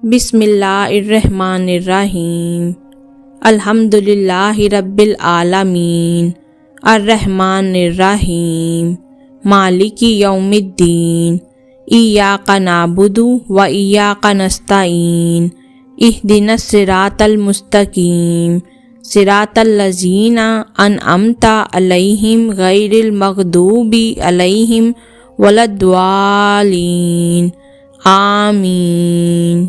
بسم اللہ الرحمن الرحیم الحمد للہ رب العالمین الرحمن الرحیم مالک یوم الدین ایاک نعبد و ایاک نستعین اہدنا الصراط المستقیم صراط الذین انعمت علیہم غیر المغضوب علیہم ولا الضالین آمین۔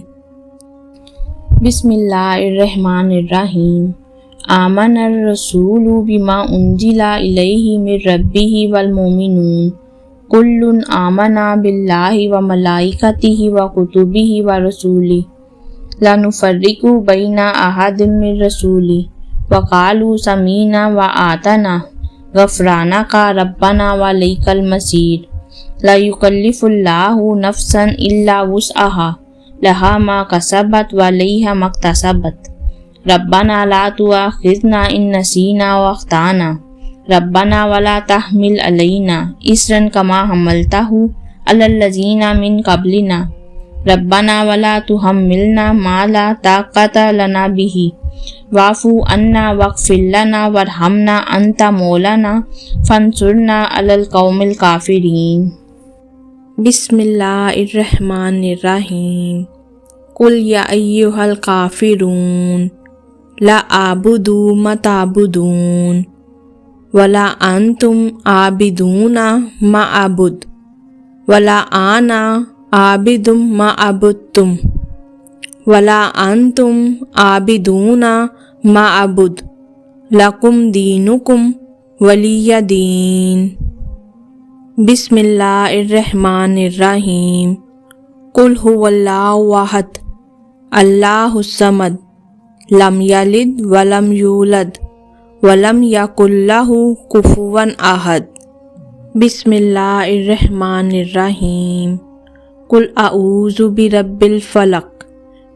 بسم اللہ الرحمن الرحیم آمن الرسول بما انزل الیہ من ربہ والمؤمنون کل آمن باللہ وملائکتہ وکتبہ ورسلہ لا نفرق بین احد من رسلہ وقالوا سمعنا وأطعنا غفرانک ربنا وإلیک المصیر لا یکلف اللہ نفسا الا وسعها لها ما کسبت وعلیہا ما اکتسبت ربنا لا تؤاخذنا ان نسینا واخطأنا ربنا ولا تحمل علینا اصرا کما حملتہ علی الذین من قبلنا ربنا ولا تحملنا ما لا طاقت لنا به واعف عنا واغفر لنا وارحمنا انت مولانا فانصرنا علی القوم الکافرین۔ بسم اللہ الرحمن الرحیم قل یا ایہا الکافرون لا اعبد ما تعبدون ولا انتم عابدون ما اعبد ولا انا عابد ما عبدتم ولا انتم عابدون ما اعبد لکم دینکم ولی دین۔ بسم اللہ الرحمن الرحیم قل هو اللہ احد اللہ الصمد لم یلد ولم یولد ولم یکن لہ کفوا احد۔ بسم اللہ الرحمن الرحیم قل اعوذ برب الفلق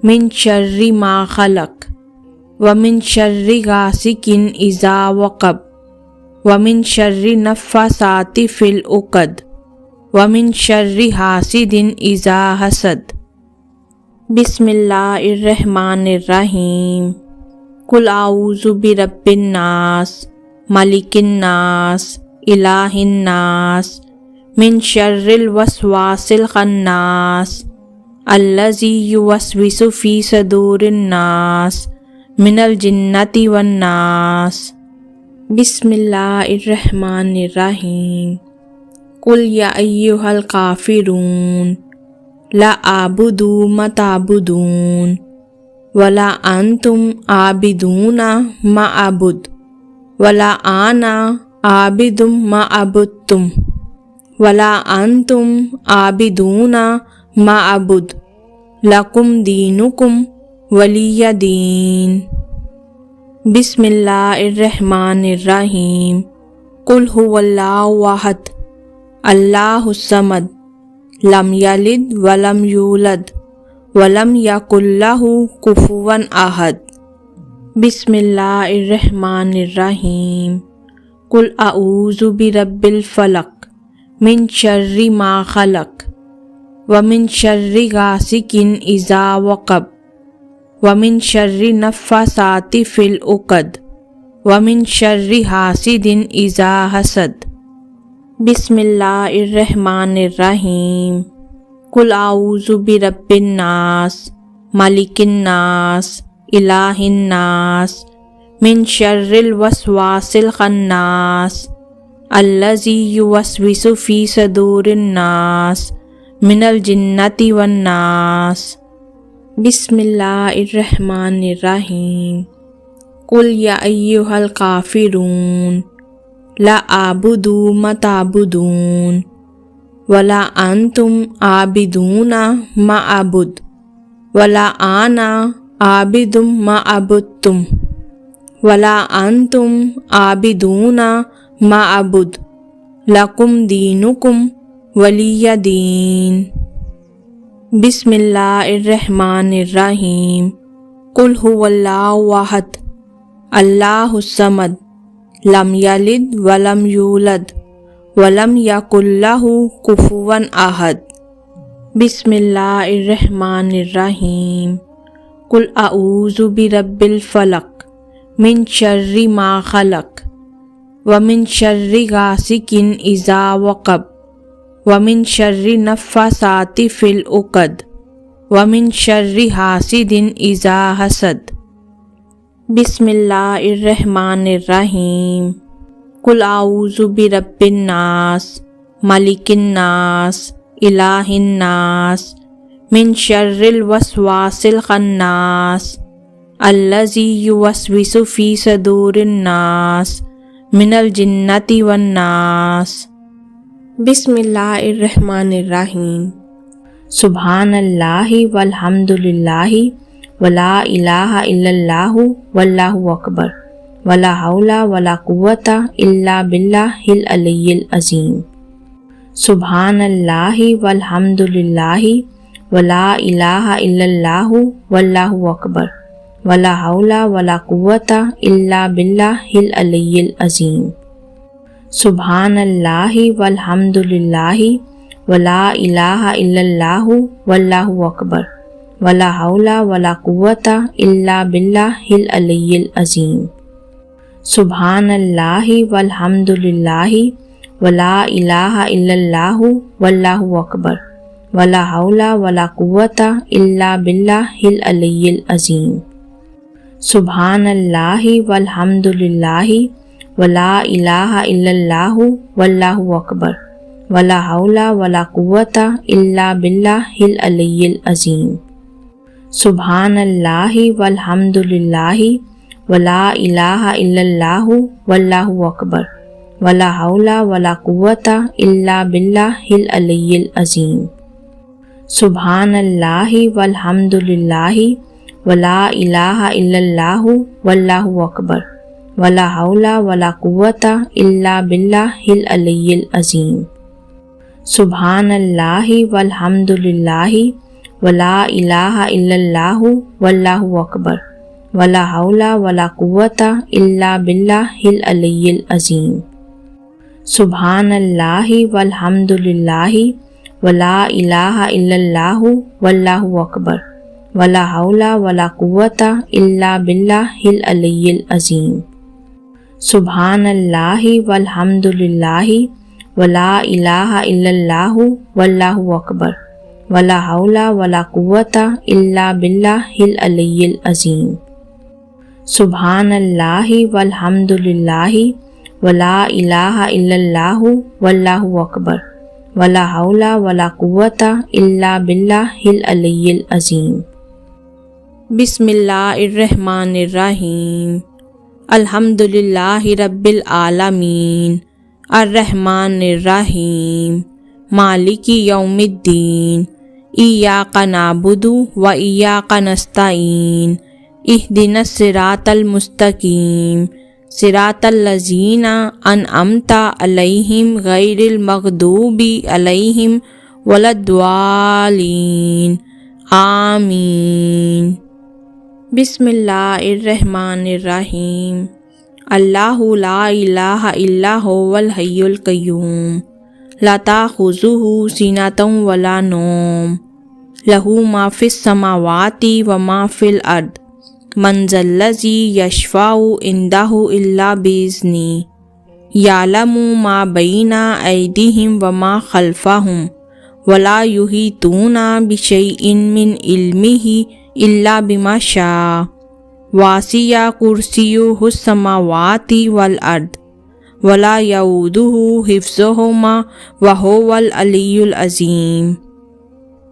من شر ما خلق ومن شر غاسق اذا وقب ومن شر النفاثات فی العقد ومن شر حاسد اذا حسد۔ بسم اللہ الرحمن الرحیم قل اعوذ برب الناس ملک الناس الہ الناس من شر الوسواس الخناس الذی یوسوس فی صدور الناس من الجنۃ والناس۔ بسم اللہ الرحمن الرحیم قل یا ایہا الکافرون لا اعبد ما تعبدون ولا انتم عابدون ما اعبد ولا انا عابد ما عبدتم ولا انتم عابدون ما اعبد لکم دینکم ولی دین۔ بسم اللہ الرحمن الرحیم قل هو اللہ احد اللہ الصمد لم یلد ولم یولد ولم یکن لہ کفوا احد۔ بسم اللہ الرحمن الرحیم قل اعوذ برب الفلق من شر ما خلق ومن شر غاسق اذا وقب ومن شر النفاثات فی العقد ومن شر حاسد اذا حسد۔ بسم اللہ الرحمن الرحیم قل اعوذ برب الناس ملک الناس الہ الناس من شر الوسواس الخناس الذی یوسوس فی صدور الناس من الجنۃ والناس۔ بسم اللہ الرحمن الرحیم قل یا ایہا الکافرون لا اعبد ما تعبدون ولا انتم عابدون ما اعبد ولا انا عابد ما عبدتم ولا انتم عابدون ما اعبد لکم دینکم ولی دین۔ بسم اللہ الرحمن الرحیم قل هو اللہ احد اللہ الصمد لم یلد ولم یولد ولم یکن لہ کفوا احد۔ بسم اللہ الرحمن الرحیم قل اعوذ برب الفلق من شر ما خلق ومن شر غاسق اذا وقب ومن شر النفاثات في العقد ومن شر حاسد اذا حسد۔ بسم اللہ الرحمن الرحیم قل اعوذ برب الناس ملک الناس الہ الناس من شر الوسواس الخناس الذی یوسوس فی صدور الناس من الجنۃ والناس۔ بسم اللہ الرحمن الرحیم سبحان اللہ والحمد للہ ولا الہ الا اللہ واللہ اکبر ولا حول ولا قوۃ الا باللہ العلی العظیم۔ سبحان اللہ والحمد للہ ولا الہ الا اللہ واللہ اکبر ولا حول ولا قوۃ الا باللہ العلی العظیم۔ سبحان اللہ والحمد للہ ولا الہ الا اللہ واللہ اکبر ولا حول ولا قوۃ الا باللہ العلی العظیم۔ سبحان اللہ والحمد للہ ولا الہ الا اللہ واللہ اکبر ولا حول ولا قوۃ الا باللہ العلی العظیم۔ سبحان اللہ والحمد للہ ولا الہ الا اللہ واللہ اکبر ولا حول ولا قوۃ الا باللہ العلی العظیم۔ سبحان اللہ والحمد للہ ولا الہ الا اللہ واللہ اکبر ولا حول ولا قوۃ الا باللہ العلی العظیم۔ سبحان اللہ والحمد للہ ولا الہ الا اللہ واللہ اکبر ولا حول ولا قوۃ الا باللہ العلی العظیم۔ سبحان اللہ والحمد للہ ولا الہ الا اللہ واللہ اکبر ولا حول ولا قوۃ الا باللہ العلی العظیم۔ سبحان اللہ والحمد للہ ولا الہ الا اللہ واللہ اکبر ولا حول ولا قوۃ الا باللہ العلی العظیم۔ سبحان اللہ والحمد للہ ولا الہ الا اللہ واللہ اکبر ولا حول ولا قوۃ الا باللہ العلی العظیم۔ سبحان اللہ والحمد للہ ولا الہ الا اللہ واللہ اکبر ولا حول ولا قوۃ الا باللہ العلی العظیم۔ بسم اللہ الرحمن الرحیم الحمد للہ رب العالمین الرحمن الرحیم مالک یوم الدین ایاک نعبد و ایاک نستعین اہدنا الصراط المستقیم صراط الذین انعمت علیہم غیر المغضوب علیہم ولا الضالین آمین۔ بسم اللہ الرحمن الرحیم اللہ لا الہ الا هو الحی القیوم لا تأخذہ سنۃ ولا نوم لہ ما فی السماوات وما فی الارض من ذا الذی یشفع عندہ الا بإذنہ یعلم ما بین ایدیہم وما خلفہم ولا یحیطون بشیء من علمہ الا بما شاء واسع کرسیہ السماوات والارض ولا یؤودہ حفظہما وہو العلی العظیم۔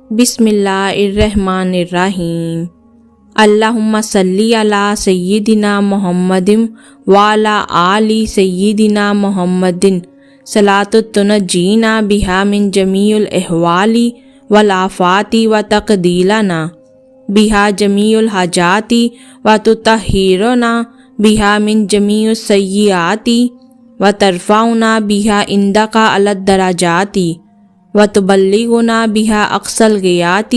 بسم اللہ الرحمن الرحیم اللہم صلی علی سیدنا محمد وعلی آل سیدنا محمد صلاۃ تنجینا بہا من جمیع الاحوال والآفات وتقضی لنا بہا جمیع الحاجات وتطہرنا بہا من جمیع السیئات وترفعنا بہا عندک اعلی الدرجات وتبلغنا بہا اقصی الغایات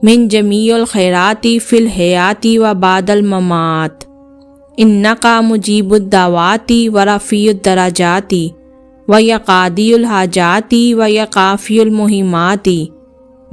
من جمیع الخیرات فی الحیات و بعد الممات انک مجیب الدعوات و رفیع الدرجات و یقاضی الحاجات و یقافی المہمات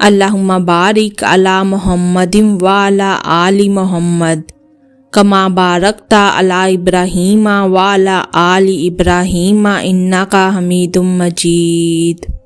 اللہم بارک علی محمد وعلی آل محمد کما بارکت علی ابراہیم وعلی آل ابراہیم انک حمید مجید۔